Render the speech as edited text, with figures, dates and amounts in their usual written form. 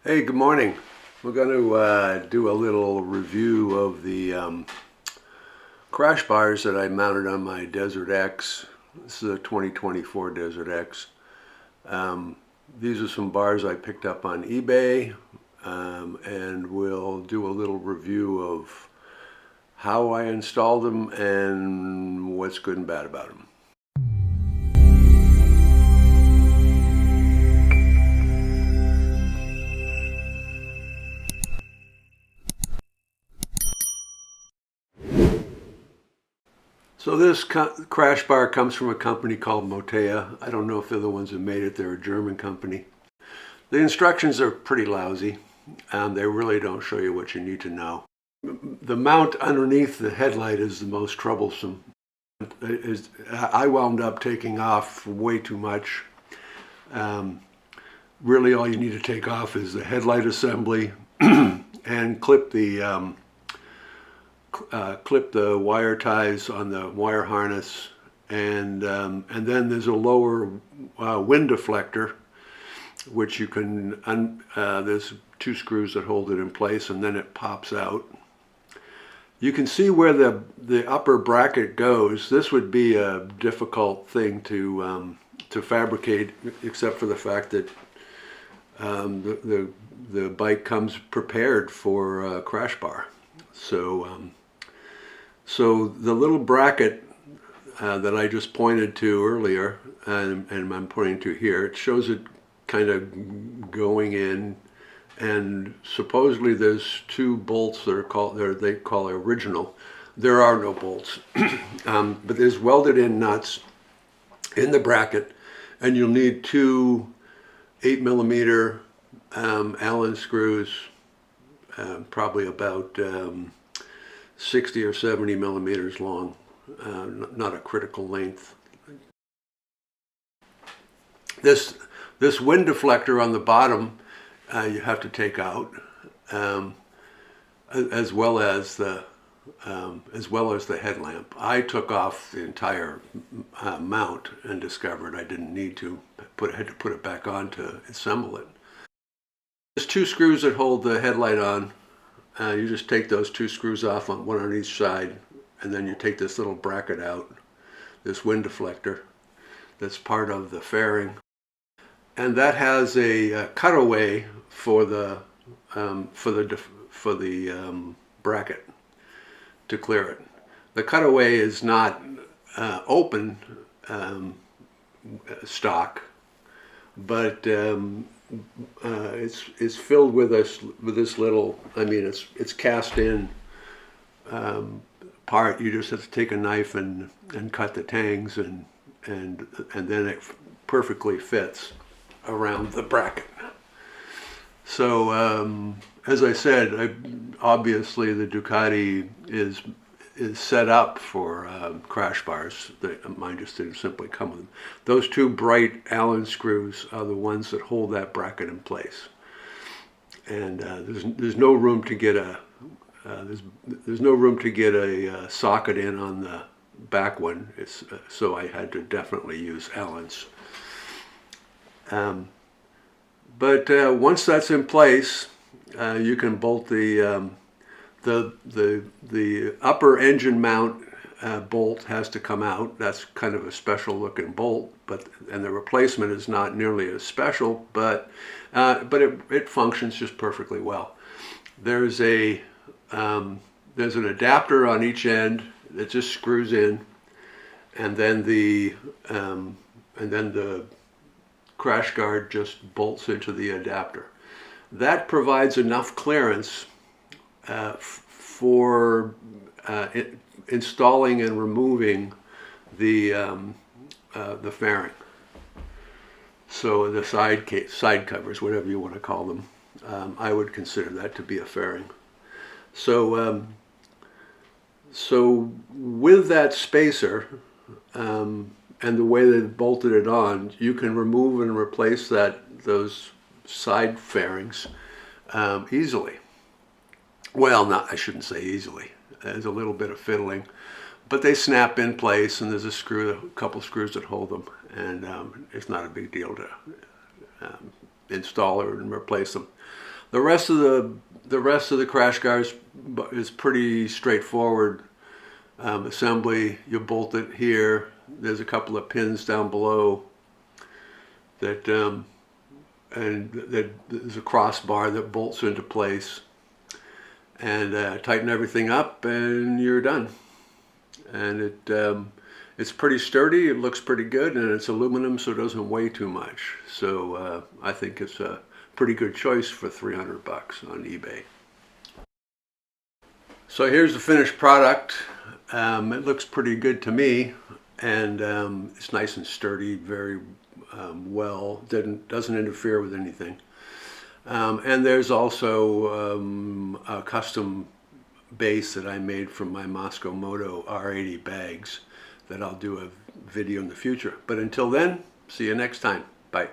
Hey, good morning. We're going to do a little review of the crash bars that I mounted on my Desert X. This is a 2024 Desert X. These are some bars I picked up on eBay, and we'll do a little review of how I installed them and what's good and bad about them. So this crash bar comes from a company called Motea. I don't know if they're the ones that made it. They're a German company. The instructions are pretty lousy. They really don't show you what you need to know. The mount underneath the headlight is the most troublesome. I wound up taking off way too much. Really all you need to take off is the headlight assembly and clip the wire ties on the wire harness, and then there's a lower wind deflector, which you can there's two screws that hold it in place, and then it pops out. You can see where the upper bracket goes. This would be a difficult thing to fabricate, except for the fact that the bike comes prepared for a crash bar. So the little bracket that I just pointed to earlier, and I'm pointing to here, it shows it kind of going in, and supposedly there's two bolts that are they call original. There are no bolts, but there's welded in nuts in the bracket, and you'll need two 8mm Allen screws, probably about 60 or 70 millimeters long, not a critical length. This wind deflector on the bottom you have to take out, as well as the headlamp. I took off the entire mount and discovered I didn't need to had to put it back on to assemble it. There's two screws that hold the headlight on. You just take those two screws off, one on each side, and then you take this little bracket out, this wind deflector that's part of the fairing, and that has a cutaway for the bracket to clear it. The cutaway is not open stock, but it's filled with this little, it's cast in part. You just have to take a knife and cut the tangs, and then it perfectly fits around the bracket. So as I said, obviously the Ducati is set up for crash bars. Mine just didn't simply come with them. Those two bright Allen screws are the ones that hold that bracket in place. And there's no room to get a socket in on the back one. So I had to definitely use Allens. But once that's in place, you can bolt the upper engine mount bolt has to come out. That's kind of a special looking bolt, and the replacement is not nearly as special, but it functions just perfectly well. There's an adapter on each end that just screws in, and then the crash guard just bolts into the adapter. That provides enough clearance for installing and removing the fairing. So the side covers, whatever you want to call them, I would consider that to be a fairing. So with that spacer and the way they bolted it on, you can remove and replace those side fairings easily. Well, I shouldn't say easily. There's a little bit of fiddling, but they snap in place, and there's a couple screws that hold them, and it's not a big deal to install or and replace them. The rest of the crash guard is pretty straightforward. Assembly, you bolt it here. There's a couple of pins down below that and there's a crossbar that bolts into place, and tighten everything up and you're done. And it's pretty sturdy, it looks pretty good, and it's aluminum, so it doesn't weigh too much. So I think it's a pretty good choice for 300 bucks on eBay. So here's the finished product. It looks pretty good to me, and it's nice and sturdy, very well, doesn't interfere with anything. And there's also a custom base that I made from my Moscow Moto R80 bags that I'll do a video in the future. But until then, see you next time. Bye.